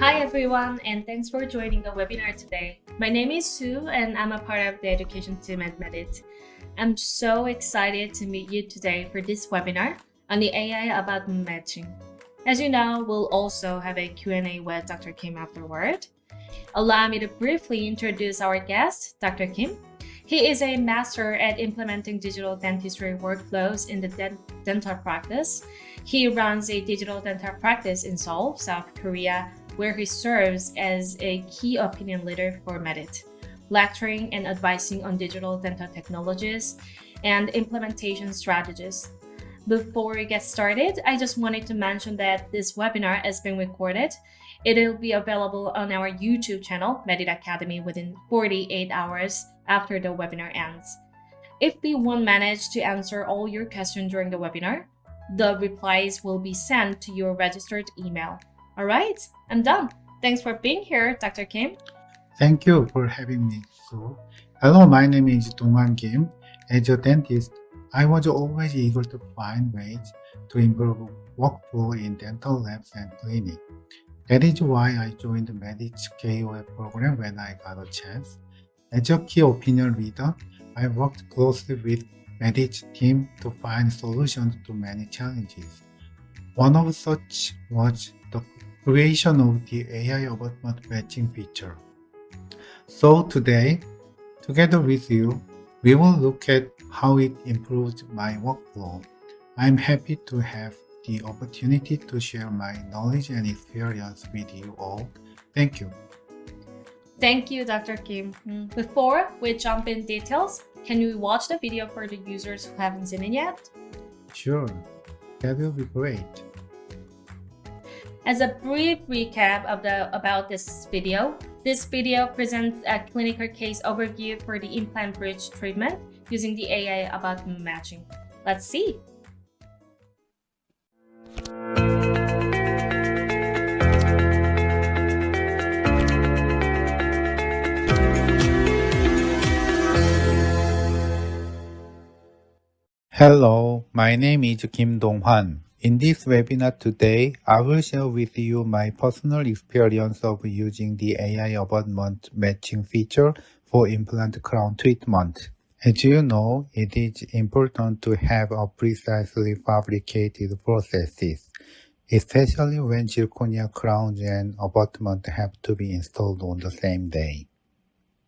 Hi everyone, and thanks for joining the webinar today. My name is Sue and I'm a part of the education team at Medit. I'm so excited to meet you today for this webinar on the AI Abutment Matching. As you know, we'll also have a Q&A with Dr. Kim afterward. Allow me to briefly introduce our guest, Dr. Kim. He is a master at implementing digital dentistry workflows in the dental practice. He runs a digital dental practice in Seoul, South Korea, where he serves as a key opinion leader for Medit, lecturing and advising on digital dental technologies and implementation strategies. Before we get started, I just wanted to mention that this webinar is being recorded. It will be available on our YouTube channel, Medit Academy, within 48 hours after the webinar ends. If we won't manage to answer all your questions during the webinar, the replies will be sent to your registered email. All right, I'm done. Thanks for being here, Dr. Kim. Thank you for having me. So, hello, my name is Donghwan Kim. As a dentist, I was always eager to find ways to improve workflow in dental labs and clinics. That is why I joined the Medit's KOL program when I got a chance. As a key opinion leader, I worked closely with Medit's team to find solutions to many challenges. One of such was the creation of the AI Abutment Matching feature. So today, together with you, we will look at how it improved my workflow. I'm happy to have the opportunity to share my knowledge and experience with you all. Thank you. Thank you, Dr. Kim. Before we jump in details, can you watch the video for the users who haven't seen it yet? Sure, that will be great. As a brief recap about this video presents a clinical case overview for the implant bridge treatment using the AI abutment matching. Let's see. Hello, my name is Kim Donghwan. In this webinar today, I will share with you my personal experience of using the AI abutment matching feature for implant crown treatment. As you know, it is important to have a precisely fabricated processes, especially when zirconia crowns and abutment have to be installed on the same day.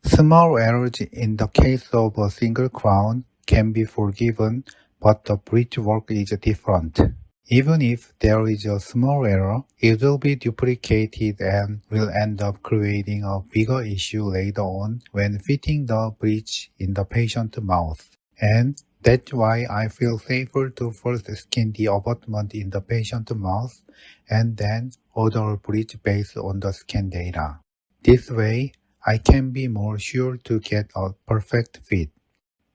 Small errors in the case of a single crown can be forgiven, but the bridge work is different. Even if there is a small error, it will be duplicated and will end up creating a bigger issue later on when fitting the bridge in the patient's mouth. And that's why I feel safer to first scan the abutment in the patient's mouth and then order a bridge based on the scan data. This way, I can be more sure to get a perfect fit.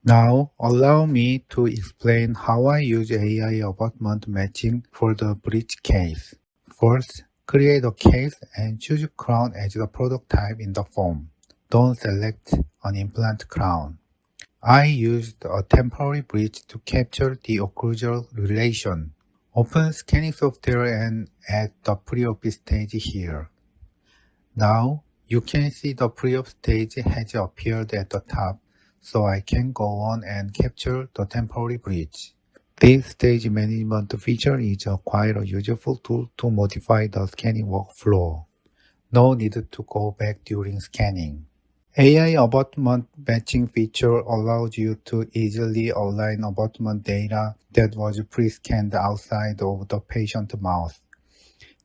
Now, allow me to explain how I use AI abutment matching for the bridge case. First, create a case and choose crown as the product type in the form. Don't select an implant crown. I used a temporary bridge to capture the occlusal relation. Open scanning software and add the pre-op stage here. Now, you can see the pre-op stage has appeared at the top, so I can go on and capture the temporary bridge. This stage management feature is quite a useful tool to modify the scanning workflow. No need to go back during scanning. AI abutment matching feature allows you to easily align abutment data that was pre-scanned outside of the patient's mouth.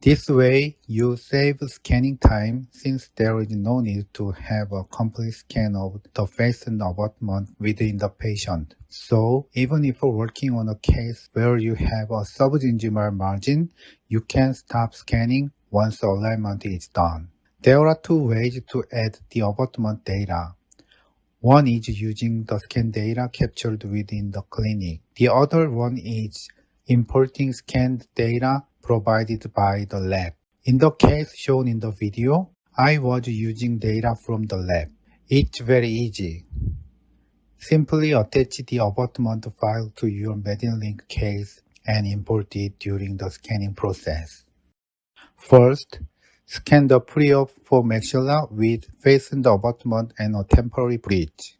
This way, you save scanning time since there is no need to have a complete scan of the fastened abutment within the patient. So, even if working on a case where you have a subgingival margin, you can stop scanning once the alignment is done. There are two ways to add the abutment data. One is using the scan data captured within the clinic. The other one is importing scanned data provided by the lab. In the case shown in the video, I was using data from the lab. It's very easy. Simply attach the abutment file to your Medit case and import it during the scanning process. First, Scan the pre-op for maxilla with fastened abutment and a temporary bridge.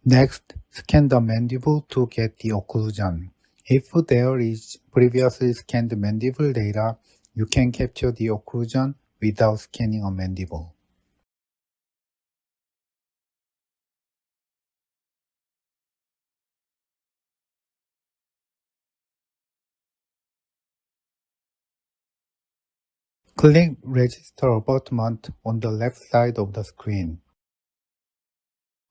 Next, scan the mandible to get the occlusion. If there is previously scanned mandible data, you can capture the occlusion without scanning a mandible. Click Register Abutment on the left side of the screen.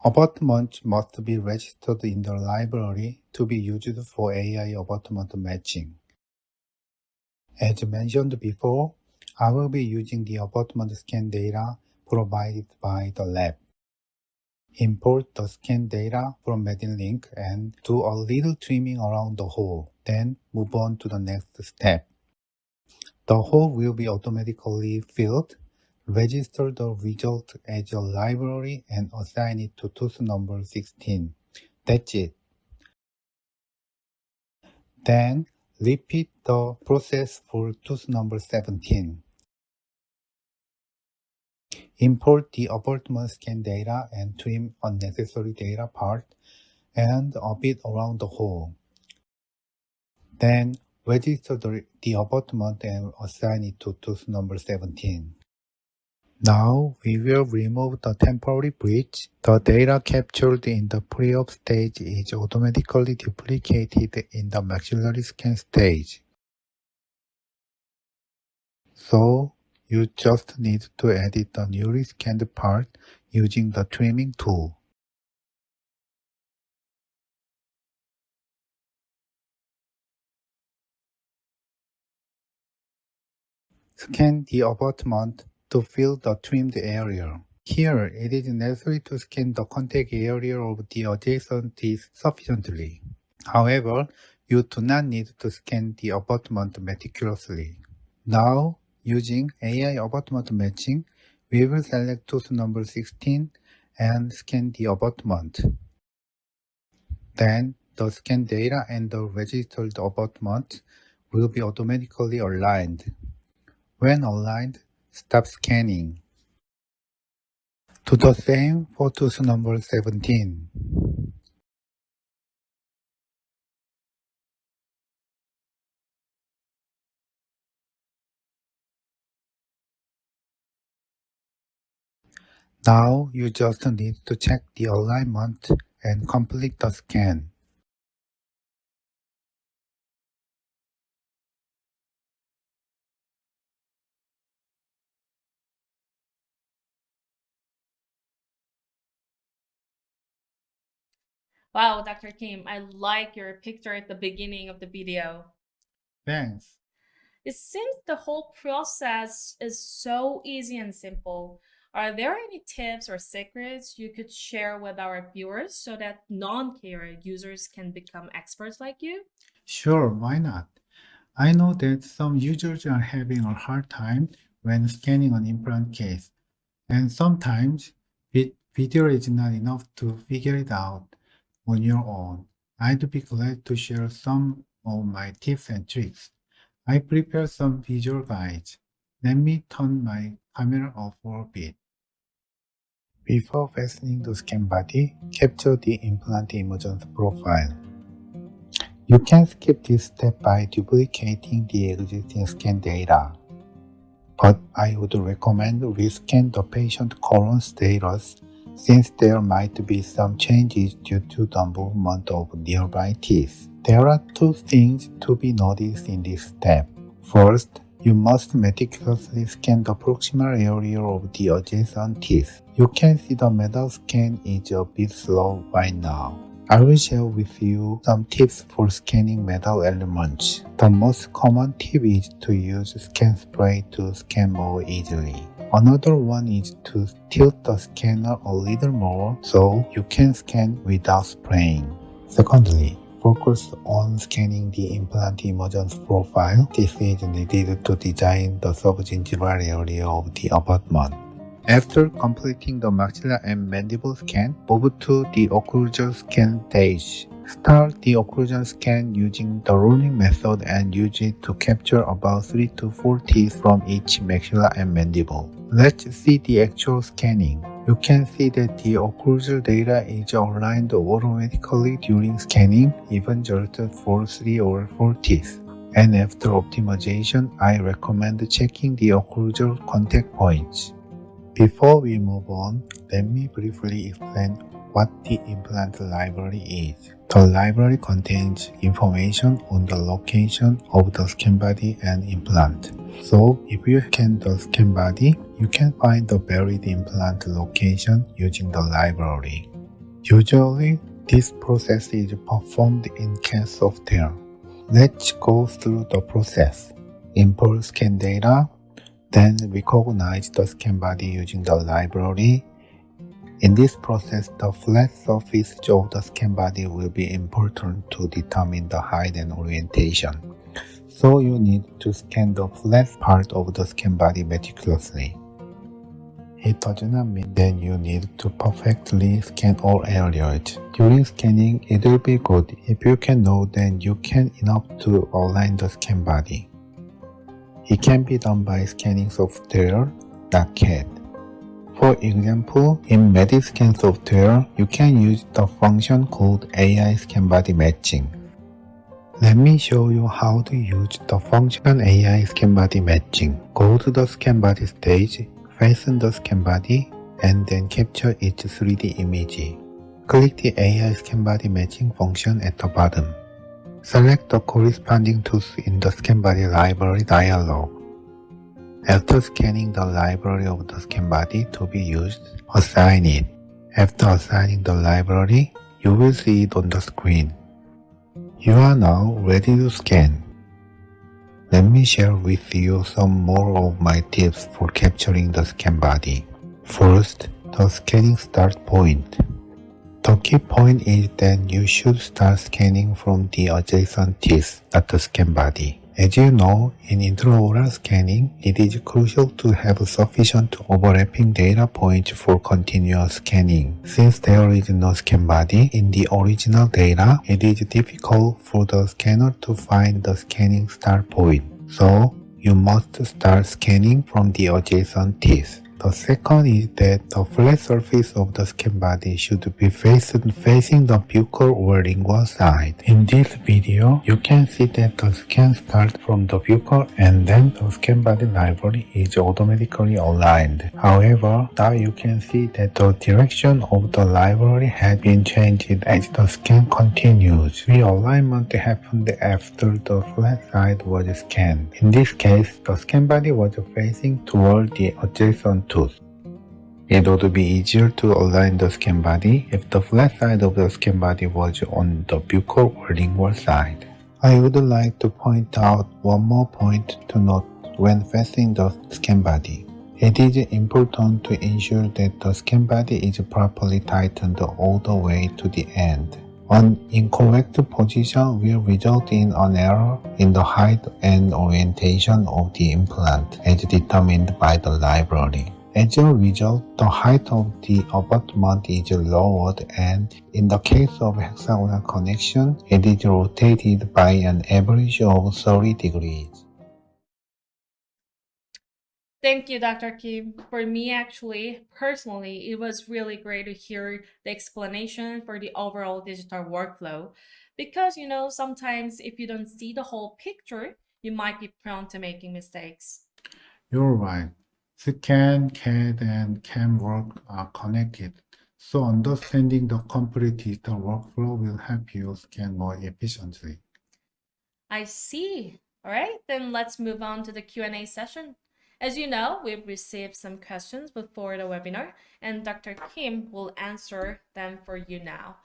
Abutments must be registered in the library to be used for AI abutment matching. As mentioned before, I will be using the abutment scan data provided by the lab. Import the scan data from Medit link and do a little trimming around the hole, then move on to the next step. The hole will be automatically filled. Register the result as a library and assign it to tooth number 16. That's it. Then repeat the process for tooth number 17. Import the abutment scan data and trim unnecessary data part and a bit around the hole. Then register the abutment and assign it to tooth number 17. Now we will remove the temporary bridge. The data captured in the pre-op stage is automatically duplicated in the maxillary scan stage. So you just need to edit the newly scanned part using the trimming tool. Scan the abutment to fill the trimmed area. Here, it is necessary to scan the contact area of the adjacent teeth sufficiently. However, you do not need to scan the abutment meticulously. Now, using AI abutment matching, we will select tooth number 16 and scan the abutment. Then, the scan data and the registered abutment will be automatically aligned. When aligned, stop scanning. Do the same for tooth number 17. Now you just need to check the alignment and complete the scan. Wow, Dr. Kim, I like your picture at the beginning of the video. Thanks. It seems the whole process is so easy and simple. Are there any tips or secrets you could share with our viewers so that non-care users can become experts like you? Sure, why not? I know that some users are having a hard time when scanning an implant case, and sometimes video is not enough to figure it out on your own. I'd be glad to share some of my tips and tricks. I prepared some visual guides. Let me turn my camera off for a bit. Before fastening the scan body, capture the implant emergence profile. You can skip this step by duplicating the existing scan data, but I would recommend rescan the patient current status since there might be some changes due to the movement of nearby teeth. There are two things to be noticed in this step. First, you must meticulously scan the proximal area of the adjacent teeth. You can see the metal scan is a bit slow right now. I will share with you some tips for scanning metal elements. The most common tip is to use scan spray to scan more easily. Another one is to tilt the scanner a little more so you can scan without spraying. Secondly, focus on scanning the implant emergence profile. This is needed to design the subgingival area of the abutment. After completing the maxilla and mandible scan, move to the occlusal scan stage. Start the occlusion scan using the ruling method and use it to capture about 3 to 4 teeth from each maxilla and mandible. Let's see the actual scanning. You can see that the occlusal data is aligned automatically during scanning, even just for 3 or 4 teeth. And after optimization, I recommend checking the occlusal contact points. Before we move on, let me briefly explain what the implant library is. The library contains information on the location of the scan body and implant. So, if you scan the scan body, you can find the buried implant location using the library. Usually, this process is performed in CAD software. Let's go through the process. Import scan data, then recognize the scan body using the library. In this process, the flat surface of the scan body will be important to determine the height and orientation. So you need to scan the flat part of the scan body meticulously. It does not mean that you need to perfectly scan all areas. During scanning, it will be good if you can know that you can enough to align the scan body. It can be done by scanning software, not CAD. For example, in Medit scan software, you can use the function called AI Scan Body Matching. Let me show you how to use the function AI Scan Body Matching. Go to the scan body stage, fasten the scan body, and then capture its 3D image. Click the AI Scan Body Matching function at the bottom. Select the corresponding tooth in the scan body library dialog. After scanning the library of the scan body to be used, assign it. After assigning the library, you will see it on the screen. You are now ready to scan. Let me share with you some more of my tips for capturing the scan body. First, the scanning start point. The key point is that you should start scanning from the adjacent teeth, not the scan body. As you know, in intraoral scanning, it is crucial to have sufficient overlapping data points for continuous scanning. Since there is no scan body in the original data, it is difficult for the scanner to find the scanning start point. So, you must start scanning from the adjacent teeth. The second is that the flat surface of the scan body should be facing the buccal or lingual side. In this video, you can see that the scan starts from the buccal and then the scan body library is automatically aligned. However, now you can see that the direction of the library has been changed as the scan continues. Realignment happened after the flat side was scanned. In this case, the scan body was facing toward the adjacent tooth. It would be easier to align the scan body if the flat side of the scan body was on the buccal or lingual side. I would like to point out one more point to note when fastening the scan body. It is important to ensure that the scan body is properly tightened all the way to the end. An incorrect position will result in an error in the height and orientation of the implant as determined by the library. As a result, the height of the abutment is lowered and, in the case of hexagonal connection, it is rotated by an average of 30 degrees. Thank you, Dr. Kim. For me, actually, personally, it was really great to hear the explanation for the overall digital workflow. Because, sometimes if you don't see the whole picture, you might be prone to making mistakes. You're right. Scan, CAD, and CAM work are connected, so understanding the complete digital workflow will help you scan more efficiently. I see. All right, then let's move on to the Q&A session. As you know, we've received some questions before the webinar, and Dr. Kim will answer them for you now.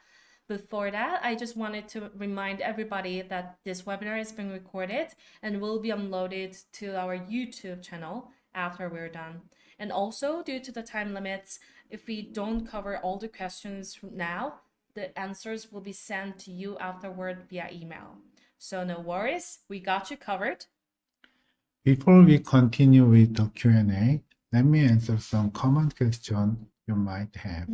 Before that, I just wanted to remind everybody that this webinar is being recorded and will be uploaded to our YouTube channel after we're done. And also, due to the time limits, if we don't cover all the questions now, the answers will be sent to you afterward via email. So no worries, we got you covered. Before we continue with the Q&A, Let me answer some common questions you might have.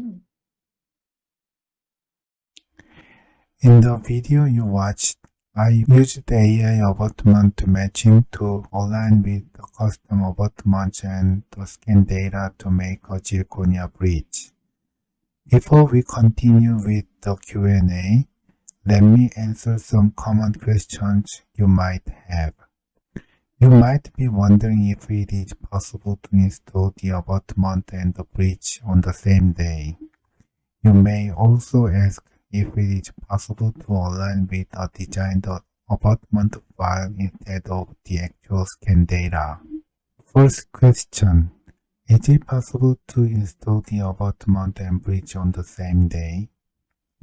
In the video you watched, I used AI abutment matching to align with the custom abutments and the scan data to make a zirconia bridge. Before we continue with the Q&A, let me answer some common questions you might have. You might be wondering if it is possible to install the abutment and the bridge on the same day. You may also ask if it is possible to align with a designed abutment file instead of the actual scan data. First question. Is it possible to install the abutment and bridge on the same day?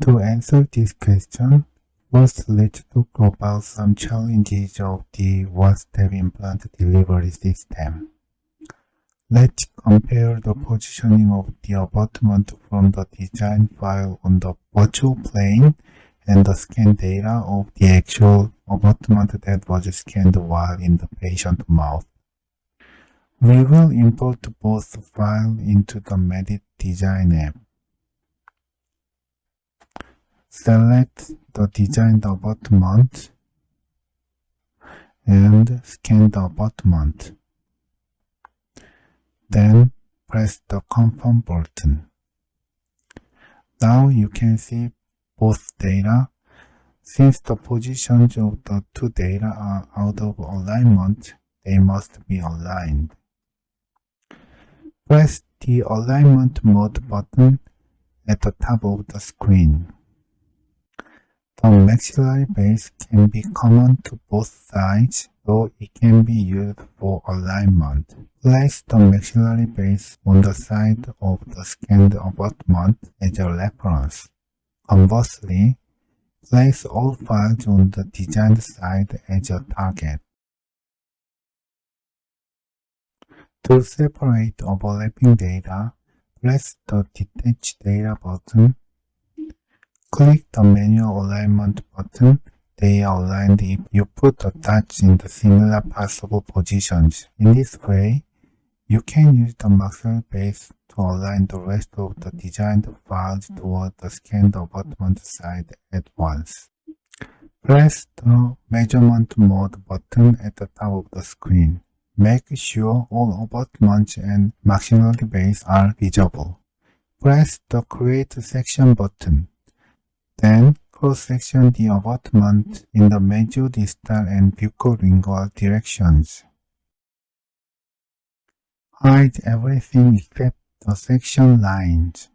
To answer this question, first let's talk about some challenges of the one-step implant delivery system. Let's compare the positioning of the abutment from the design file on the virtual plane and the scan data of the actual abutment that was scanned while in the patient mouth. We will import both files into the Medit design app. Select the designed abutment and scan the abutment. Then press the confirm button. Now you can see both data. Since the positions of the two data are out of alignment, they must be aligned. Press the alignment mode button at the top of the screen. The maxillary base can be common to both sides, so it can be used for alignment. Place the maxillary base on the side of the scanned abutment as a reference. Conversely, place all files on the designed side as a target. To separate overlapping data, press the Detach Data button. Click the Manual Alignment button. They are aligned if you put the dots in the similar possible positions. In this way, you can use the maxillary base to align the rest of the designed files toward the scanned abutment side at once. Press the Measurement Mode button at the top of the screen. Make sure all abutments and maxillary base are visible. Press the Create Section button. Then cross-section the abutment in the mesiodistal and buccolingual directions. Hide everything except the section lines.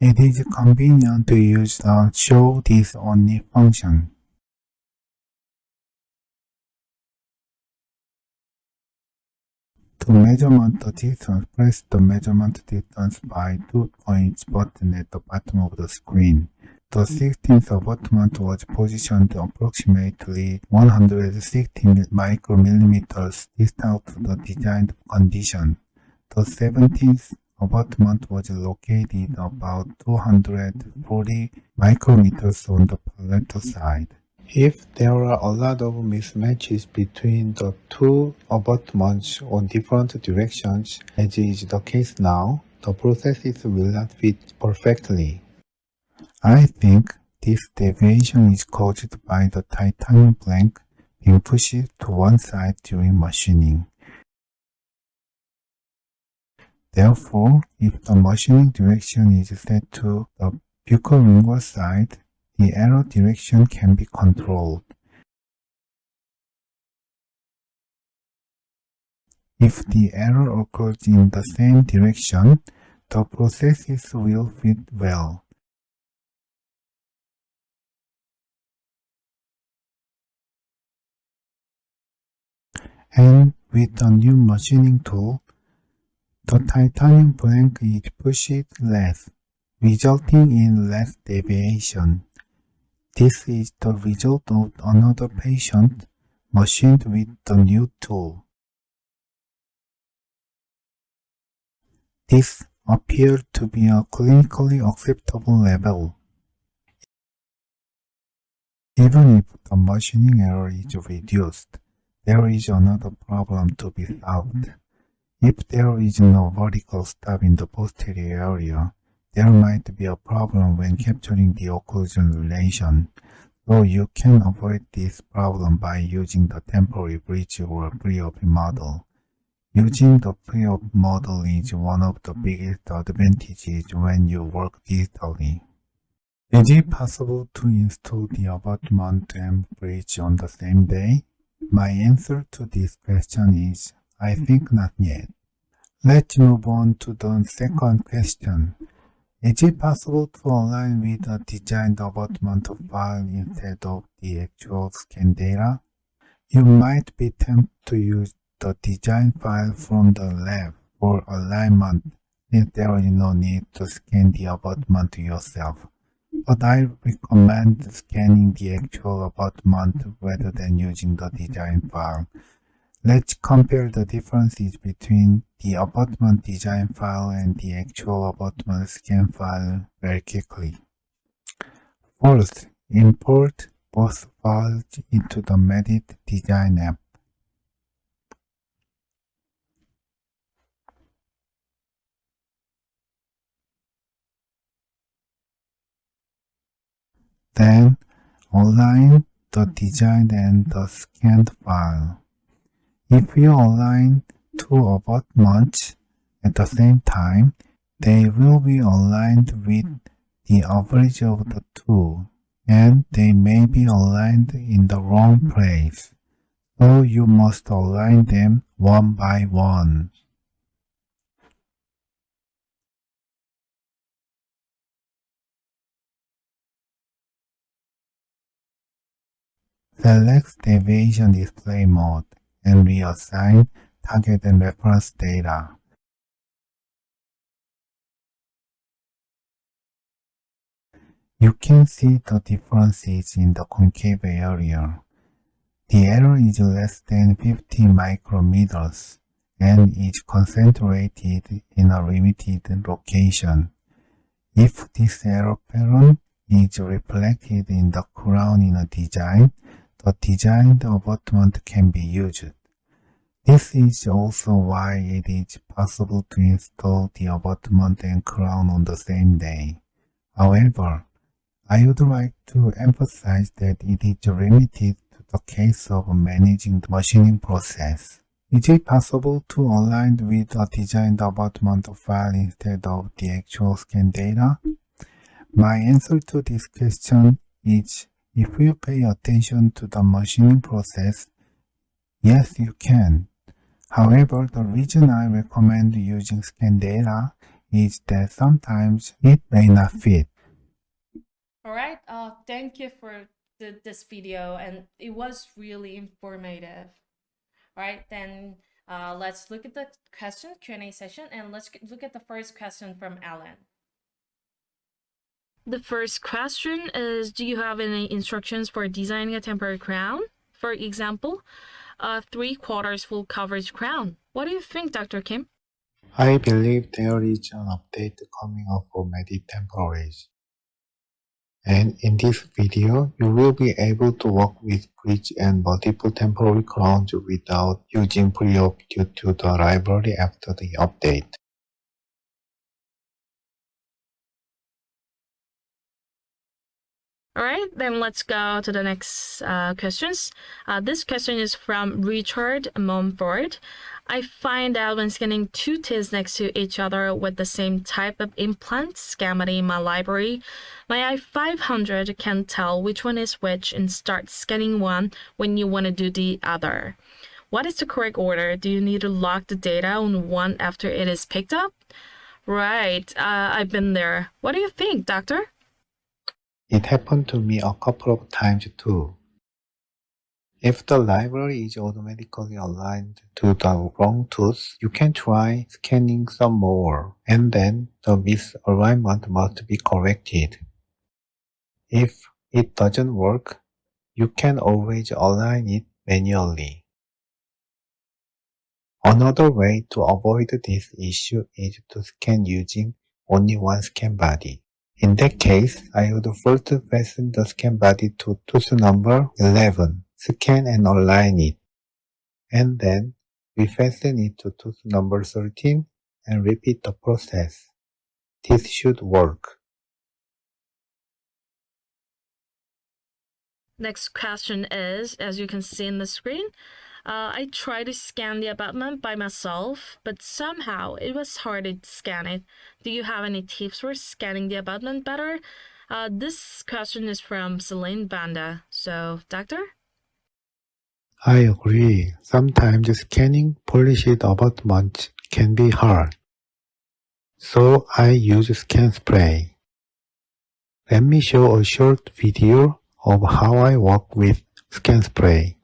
It is convenient to use the Show This Only function. To measurement the distance, press the Measurement Distance by 2 points button at the bottom of the screen. The 16th abutment was positioned approximately 116 micromillimeters distal to the designed condition. The 17th abutment was located about 240 micrometers on the palatal side. If there are a lot of mismatches between the two abutments on different directions, as is the case now, the processes will not fit perfectly. I think this deviation is caused by the titanium blank being pushed to one side during machining. Therefore, if the machining direction is set to the buccolingual side, the arrow direction can be controlled. If the error occurs in the same direction, the processes will fit well. And with the new machining tool, the titanium blank is pushed less, resulting in less deviation. This is the result of another patient machined with the new tool. This appear to be a clinically acceptable level. Even if the machining error is reduced, there is another problem to be solved. If there is no vertical stop in the posterior area, there might be a problem when capturing the occlusion relation, so you can avoid this problem by using the temporary bridge or pre-op model. Using the pre-op model is one of the biggest advantages when you work digitally. Is it possible to install the abutment and bridge on the same day? My answer to this question is, I think not yet. Let's move on to the second question. Is it possible to align with a designed abutment file instead of the actual scan data? You might be tempted to use the design file from the lab for alignment since there is no need to scan the abutment yourself. But I recommend scanning the actual abutment rather than using the design file. Let's compare the differences between the abutment design file and the actual abutment scan file very quickly. First, import both files into the Medit design app. Then, align the designed and the scanned file. If you align two abutments at the same time, they will be aligned with the average of the two, and they may be aligned in the wrong place, so you must align them one by one. Select Deviation Display Mode and reassign target and reference data. You can see the differences in the concave area. The error is less than 50 micrometers and is concentrated in a limited location. If this error pattern is reflected in the crown in a design, the designed abutment can be used. This is also why it is possible to install the abutment and crown on the same day. However, I would like to emphasize that it is limited to the case of managing the machining process. Is it possible to align with a designed abutment file instead of the actual scan data? My answer to this question is, if you pay attention to the machining process, yes, you can. However, the reason I recommend using scan data is that sometimes it may not fit. All right. Thank you for this video, and it was really informative. All right, then let's look at the question Q&A session, and let's look at the first question from Alan. The first question is, do you have any instructions for designing a temporary crown? For example, a 3/4 full coverage crown. What do you think, Dr. Kim? I believe there is an update coming up for Medit temporaries. And in this video, you will be able to work with bridge and multiple temporary crowns without using pre-op due to the library after the update. All right, then let's go to the next questions. This question is from Richard Mumford. I find out when scanning two teeth next to each other with the same type of implant scammed in my library, my i500 can tell which one is which and start scanning one when you want to do the other. What is the correct order? Do you need to lock the data on one after it is picked up? Right, I've been there. What do you think, doctor? It happened to me a couple of times too. If the library is automatically aligned to the wrong tooth, you can try scanning some more, and then the misalignment must be corrected. If it doesn't work, you can always align it manually. Another way to avoid this issue is to scan using only one scan body. In that case, I would first fasten the scan body to tooth number 11, scan and align it, and then refasten it to tooth number 13 and repeat the process. This should work. Next question is, as you can see in the screen, I tried to scan the abutment by myself, but somehow it was hard to scan it. Do you have any tips for scanning the abutment better? This question is from Celine Banda. So, doctor? I agree. Sometimes scanning polished abutments can be hard. So I use scan spray. Let me show a short video of how I work with scan spray.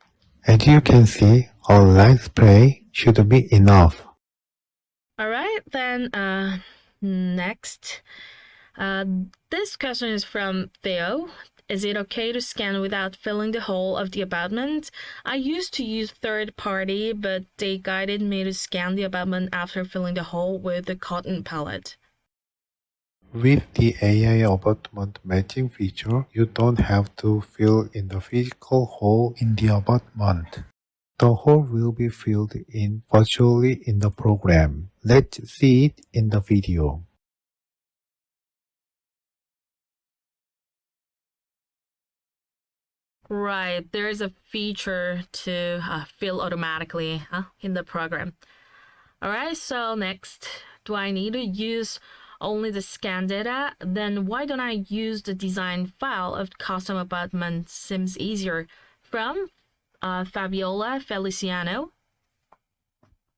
As you can see, a light spray should be enough. Alright, then next. This question is from Theo. Is it okay to scan without filling the hole of the abutment? I used to use third party, but they guided me to scan the abutment after filling the hole with the cotton palette. With the AI abutment matching feature, you don't have to fill in the physical hole in the abutment. The hole will be filled in virtually in the program. Let's see it in the video. Right, there is a feature to fill automatically in the program. Alright, so next, do I need to use only the scan data? Then why don't I use the design file of custom abutment? Seems easier. From Fabiola Feliciano.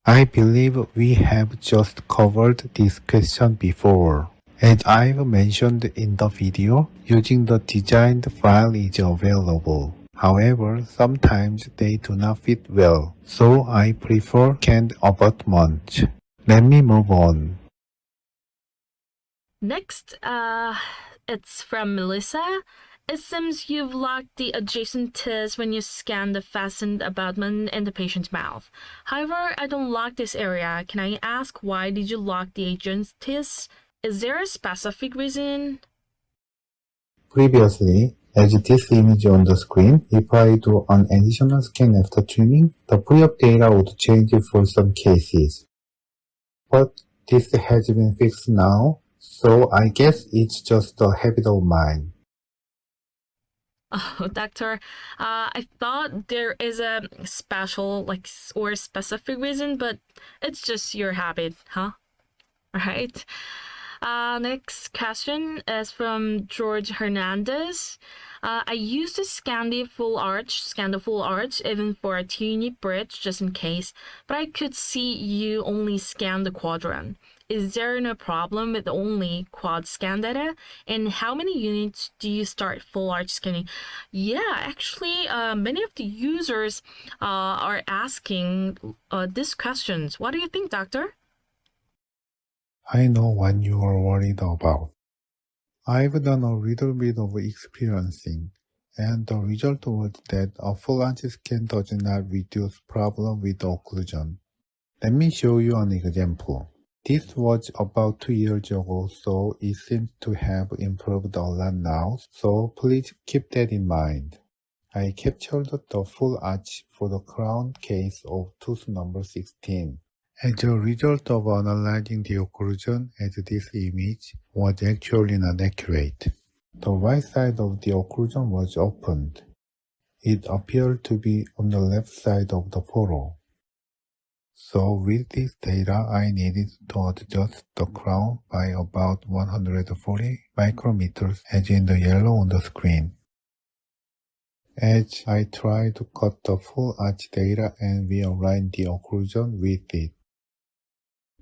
I believe we have just covered this question before. As I've mentioned in the video, using the designed file is available. However, sometimes they do not fit well, so I prefer scanned abutments. Let me move on. Next, it's from Melissa. It seems you've locked the adjacent teeth when you scan the fastened abutment in the patient's mouth. However, I don't lock this area. Can I ask why did you lock the adjacent teeth? Is there a specific reason? Previously, as this image on the screen, if I do an additional scan after trimming, the pre-op data would change for some cases. But this has been fixed now, so I guess it's just a habit of mine. Oh, doctor, I thought there is a special, or specific reason, but it's just your habit, huh? Alright. Next question is from George Hernandez. I used to scan the full arch, even for a teeny bridge, just in case, but I could see you only scan the quadrant. Is there no problem with only quad scan data? And how many units do you start full arch scanning? Yeah, actually, many of the users are asking these questions. What do you think, doctor? I know what you are worried about. I've done a little bit of experiencing, and the result was that a full arch scan does not reduce problem with occlusion. Let me show you an example. This was about 2 years ago, so it seems to have improved a lot now, so please keep that in mind. I captured the full arch for the crown case of tooth number 16. As a result of analyzing the occlusion as this image was actually not accurate. The right side of the occlusion was opened. It appeared to be on the left side of the photo. So with this data, I needed to adjust the crown by about 140 micrometers as in the yellow on the screen. As I tried to cut the full arch data and realign the occlusion with it.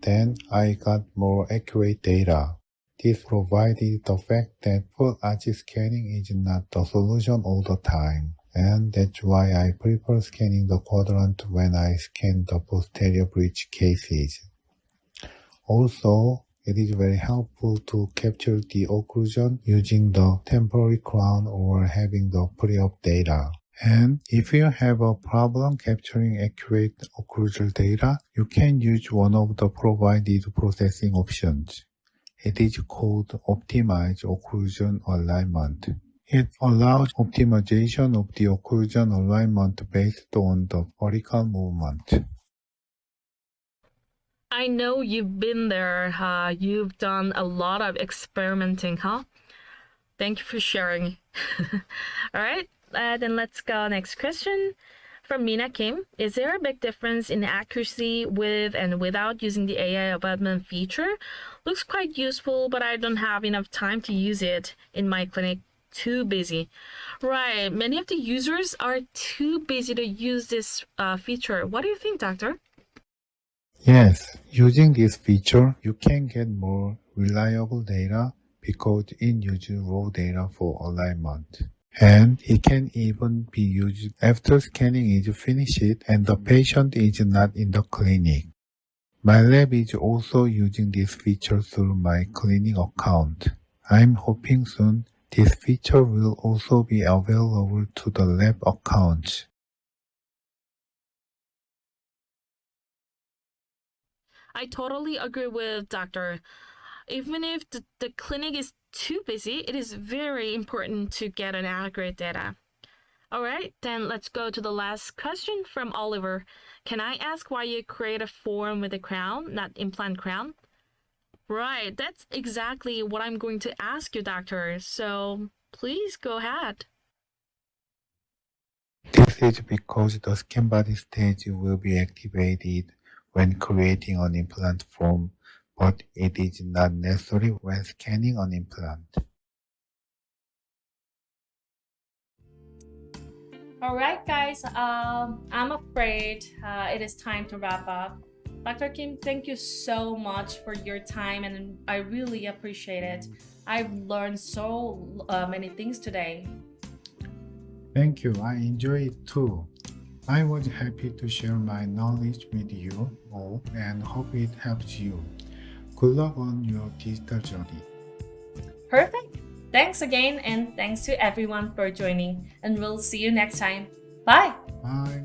Then I got more accurate data. This provided the fact that full arch scanning is not the solution all the time, and that's why I prefer scanning the quadrant when I scan the posterior bridge cases. Also, it is very helpful to capture the occlusion using the temporary crown or having the pre-op data. And if you have a problem capturing accurate occlusal data, you can use one of the provided processing options. It is called Optimize Occlusion Alignment. It allows optimization of the occlusion alignment based on the vertical movement. I know you've been there. You've done a lot of experimenting, huh? Thank you for sharing. All right, then let's go next question. From Mina Kim, is there a big difference in accuracy with and without using the AI abutment feature? Looks quite useful, but I don't have enough time to use it in my clinic. Too busy. Right, many of the users are too busy to use this feature. What do you think, doctor? Yes, using this feature, you can get more reliable data because it uses raw data for alignment. And it can even be used after scanning is finished and the patient is not in the clinic. My lab is also using this feature through my clinic account. I'm hoping soon this feature will also be available to the lab accounts. I totally agree with doctor. Even if the clinic is too busy, it is very important to get an accurate data. All right, then let's go to the last question from Oliver. Can I ask why you create a form with a crown, not implant crown? Right, that's exactly what I'm going to ask you, doctor. So please go ahead. This is because the scan body stage will be activated when creating an implant form, but it is not necessary when scanning an implant. All right, guys. I'm afraid it is time to wrap up. Dr. Kim, thank you so much for your time, and I really appreciate it. I've learned so many things today. Thank you. I enjoy it too. I was happy to share my knowledge with you all and hope it helps you. Good luck on your digital journey. Perfect. Thanks again, and thanks to everyone for joining. And we'll see you next time. Bye. Bye.